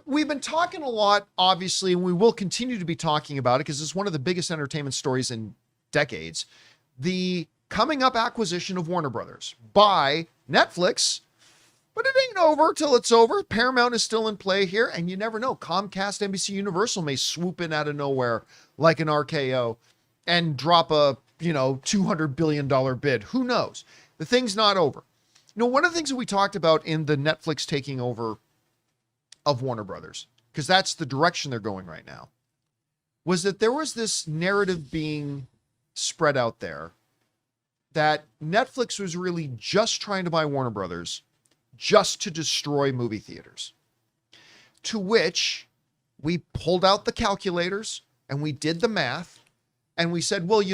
We've been talking a lot, obviously, and we will continue to be talking about it because it's one of the biggest entertainment stories in decades. The coming up acquisition of Warner Brothers by Netflix, but it ain't over till it's over. Paramount is still in play here, and you never know. Comcast, NBC Universal may swoop in out of nowhere like an RKO and drop a, $200 billion bid. Who knows? The thing's not over. One of the things that we talked about in the Netflix taking over of Warner Brothers, because that's the direction they're going right now, was that there was this narrative being spread out there that Netflix was really just trying to buy Warner Brothers just to destroy movie theaters. To which we pulled out the calculators and we did the math and we said, well, if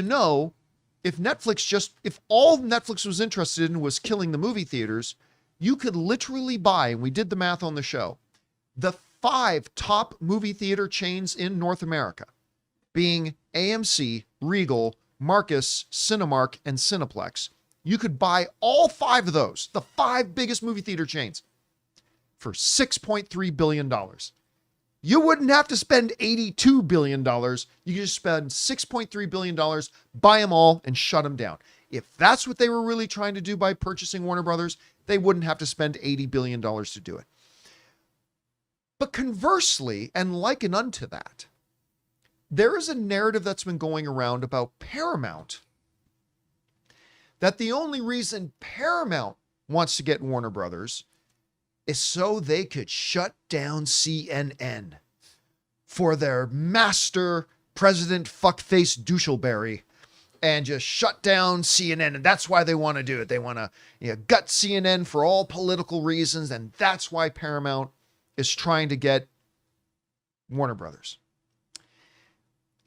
all Netflix was interested in was killing the movie theaters, you could literally buy, and we did the math on the show, the 5 top movie theater chains in North America, being AMC, Regal, Marcus, Cinemark, and Cineplex. You could buy all 5 of those, the 5 biggest movie theater chains, for $6.3 billion. You wouldn't have to spend $82 billion. You could just spend $6.3 billion, buy them all, and shut them down. If that's what they were really trying to do by purchasing Warner Brothers, they wouldn't have to spend $80 billion to do it. But conversely, and likened unto that, there is a narrative that's been going around about Paramount, that the only reason Paramount wants to get Warner Brothers is so they could shut down CNN for their master president fuckface douchleberry and just shut down CNN. And that's why they want to do it. They want to gut CNN for all political reasons. And that's why Paramount is trying to get Warner Brothers.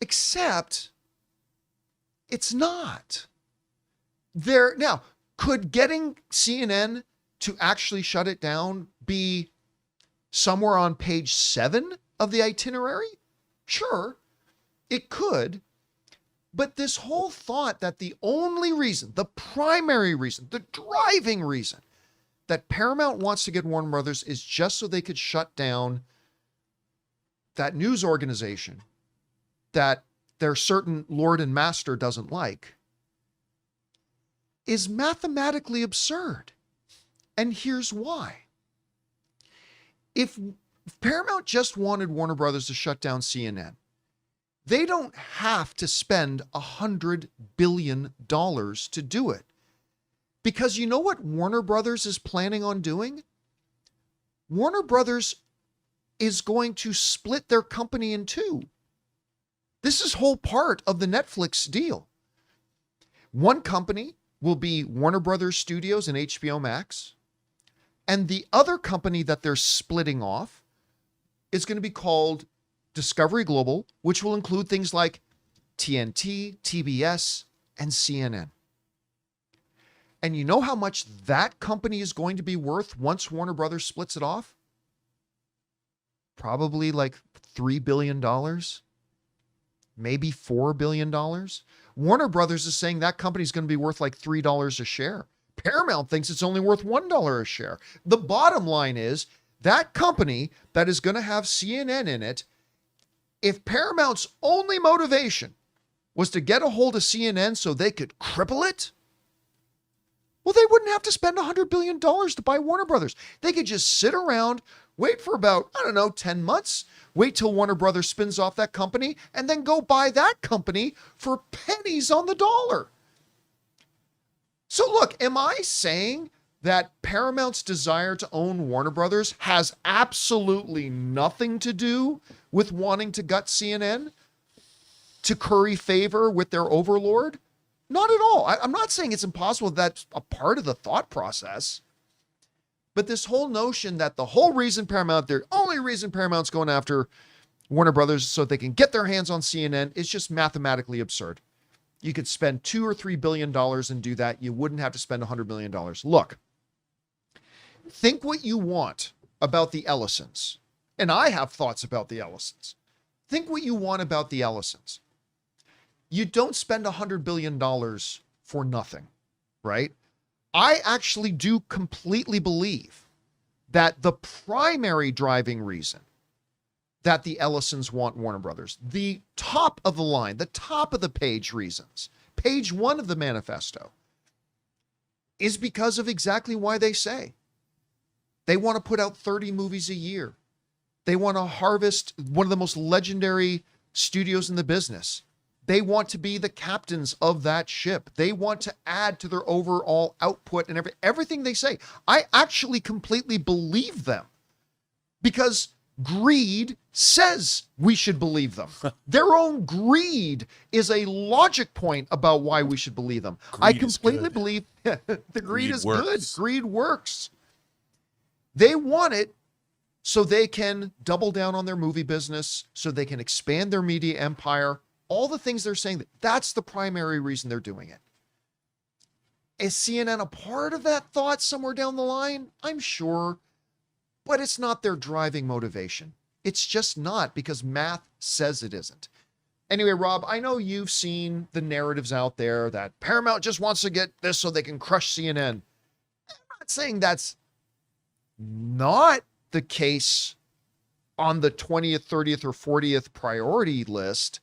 Except it's not. Now, could getting CNN to actually shut it down be somewhere on page 7 of the itinerary? Sure, it could. But this whole thought that the only reason, the primary reason, the driving reason that Paramount wants to get Warner Brothers is just so they could shut down that news organization that their certain lord and master doesn't like is mathematically absurd. And here's why. If Paramount just wanted Warner Brothers to shut down CNN, they don't have to spend $100 billion to do it. Because you know what Warner Brothers is planning on doing? Warner Brothers is going to split their company in 2. This is whole part of the Netflix deal. One company will be Warner Brothers Studios and HBO Max. And the other company that they're splitting off is going to be called Discovery Global, which will include things like TNT, TBS, and CNN. And you know how much that company is going to be worth once Warner Brothers splits it off? Probably like $3 billion, maybe $4 billion. Warner Brothers is saying that company is going to be worth like $3 a share. Paramount thinks it's only worth $1 a share. The bottom line is that company that is going to have CNN in it, if Paramount's only motivation was to get a hold of CNN so they could cripple it, well, they wouldn't have to spend $100 billion to buy Warner Brothers. They could just sit around, wait for about, 10 months, wait till Warner Brothers spins off that company, and then go buy that company for pennies on the dollar. So look, am I saying that Paramount's desire to own Warner Brothers has absolutely nothing to do with wanting to gut CNN to curry favor with their overlord? Not at all. I'm not saying it's impossible. That's a part of the thought process. But this whole notion that the only reason Paramount's going after Warner Brothers is so they can get their hands on CNN is just mathematically absurd. You could spend $2 or $3 billion and do that. You wouldn't have to spend $100 million. Look, think what you want about the Ellisons. And I have thoughts about the Ellisons. Think what you want about the Ellisons. You don't spend $100 billion for nothing, right? I actually do completely believe that the primary driving reason that the Ellisons want Warner Brothers, the top of the line, the top of the page reasons, page 1 of the manifesto, is because of exactly why they say. They want to put out 30 movies a year. They want to harvest one of the most legendary studios in the business. They want to be the captains of that ship. They want to add to their overall output and everything they say. I actually completely believe them because greed says we should believe them. Their own greed is a logic point about why we should believe them. I completely believe the greed is good. Greed works. They want it so they can double down on their movie business, so they can expand their media empire. All the things they're saying, that's the primary reason they're doing it. Is CNN a part of that thought somewhere down the line? I'm sure, but it's not their driving motivation. It's just not, because math says it isn't. Anyway, Rob, I know you've seen the narratives out there that Paramount just wants to get this so they can crush CNN. I'm not saying that's not the case on the 20th, 30th, or 40th priority list,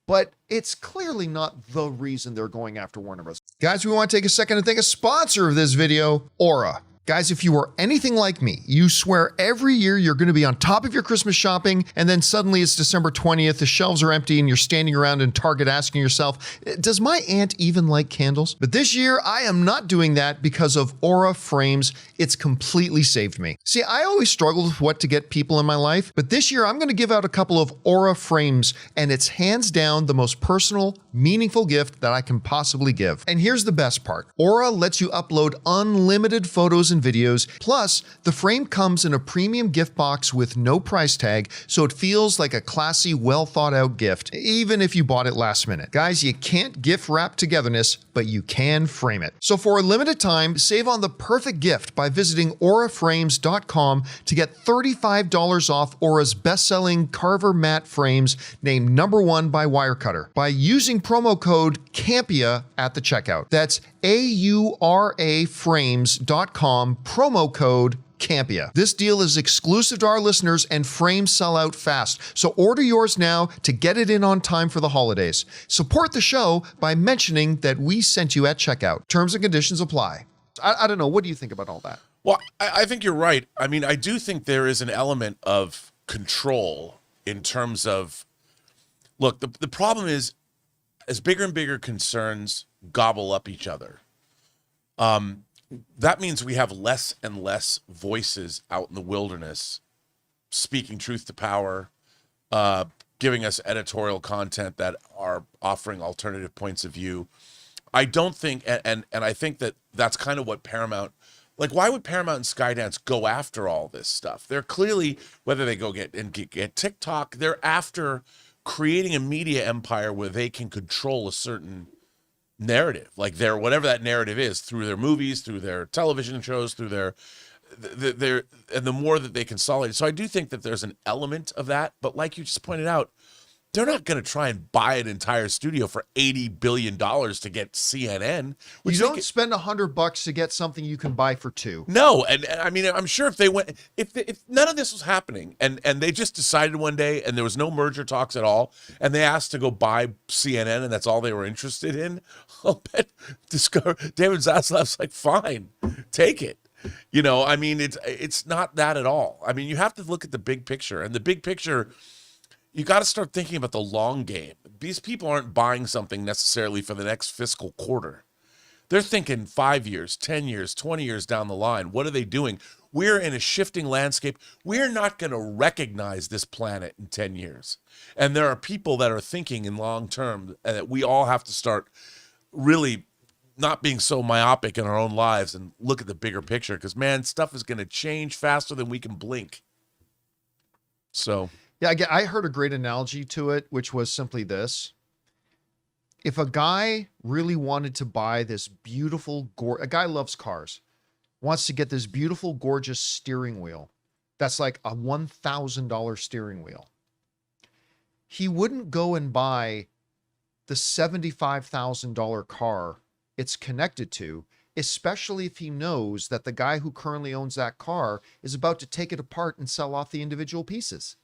but it's clearly not the reason they're going after Warner Bros. Guys, we want to take a second to thank a sponsor of this video, Aura. Guys, if you are anything like me, you swear every year you're going to be on top of your Christmas shopping, and then suddenly it's December 20th, the shelves are empty, and you're standing around in Target asking yourself, does my aunt even like candles? But this year, I am not doing that because of Aura Frames. It's completely saved me. See, I always struggled with what to get people in my life, but this year I'm going to give out a couple of Aura Frames, and it's hands down the most personal, meaningful gift that I can possibly give. And here's the best part. Aura lets you upload unlimited photos and videos. Plus, the frame comes in a premium gift box with no price tag, so it feels like a classy, well thought out gift, even if you bought it last minute. Guys, you can't gift wrap togetherness, but you can frame it. So for a limited time, save on the perfect gift by visiting auraframes.com to get $35 off Aura's best-selling Carver matte frames named #1 by Wirecutter by using promo code Campea at the checkout. That's auraframes.com, promo code Campea. This deal is exclusive to our listeners, and frames sell out fast. So order yours now to get it in on time for the holidays. Support the show by mentioning that we sent you at checkout. Terms and conditions apply. I don't know. What do you think about all that? Well, I think you're right. I mean, I do think there is an element of control in terms of, look, the problem is, as bigger and bigger concerns gobble up each other, that means we have less and less voices out in the wilderness speaking truth to power, giving us editorial content that are offering alternative points of view. I don't think, and I think that that's kind of what Paramount, like, why would Paramount and Skydance go after all this stuff? They're clearly, whether they go get TikTok, they're after creating a media empire where they can control a certain narrative, like their, whatever that narrative is, through their movies, through their television shows, through their and the more that they consolidate. So I do think that there's an element of that, but like you just pointed out, they're not going to try and buy an entire studio for $80 billion to get CNN. You don't spend $100 to get something you can buy for $2. No, and I mean, I'm sure if they went, if none of this was happening, and they just decided one day, and there was no merger talks at all, and they asked to go buy CNN, and that's all they were interested in, I'll bet David Zaslav's like, fine, take it. You know, I mean, it's not that at all. I mean, you have to look at the big picture, and the big picture, you got to start thinking about the long game. These people aren't buying something necessarily for the next fiscal quarter. They're thinking 5 years, 10 years, 20 years down the line. What are they doing? We're in a shifting landscape. We're not going to recognize this planet in 10 years. And there are people that are thinking in long term, and that we all have to start really not being so myopic in our own lives and look at the bigger picture, because, man, stuff is going to change faster than we can blink. So... yeah, I heard a great analogy to it, which was simply this. If a guy really wanted to buy this beautiful, a guy loves cars, wants to get this beautiful, gorgeous steering wheel that's like a $1,000 steering wheel, he wouldn't go and buy the $75,000 car it's connected to especially if he knows that the guy who currently owns that car is about to take it apart and sell off the individual pieces.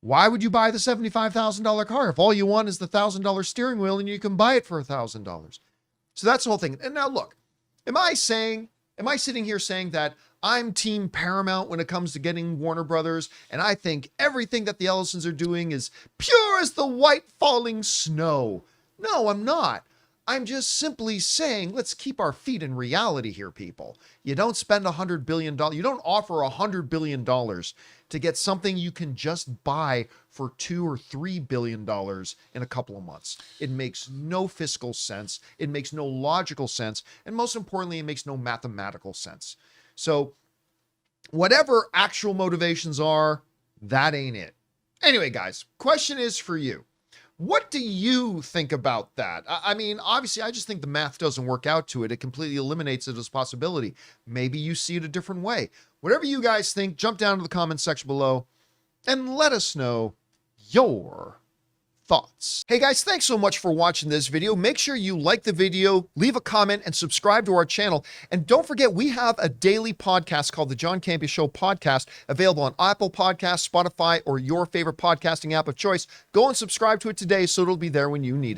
Why would you buy the $75,000 car if all you want is the $1,000 steering wheel and you can buy it for $1,000? So that's the whole thing. And now look, am I sitting here saying that I'm team Paramount when it comes to getting Warner Brothers, and I think everything that the Ellisons are doing is pure as the white falling snow? No, I'm not. I'm just simply saying, let's keep our feet in reality here, people. You don't spend $100 billion. You don't offer $100 billion to get something you can just buy for $2 or $3 billion in a couple of months. It makes no fiscal sense. It makes no logical sense. And most importantly, it makes no mathematical sense. So whatever actual motivations are, that ain't it. Anyway, guys, question is for you. What do you think about that? I mean, obviously, I just think the math doesn't work out to it. It completely eliminates it as a possibility. Maybe you see it a different way. Whatever you guys think, jump down to the comment section below and let us know your thoughts. Hey guys, thanks so much for watching this video. Make sure you like the video, leave a comment, and subscribe to our channel. And don't forget, we have a daily podcast called the John Campea Show podcast, available on Apple Podcasts, Spotify, or your favorite podcasting app of choice. Go and subscribe to it today so it'll be there when you need it.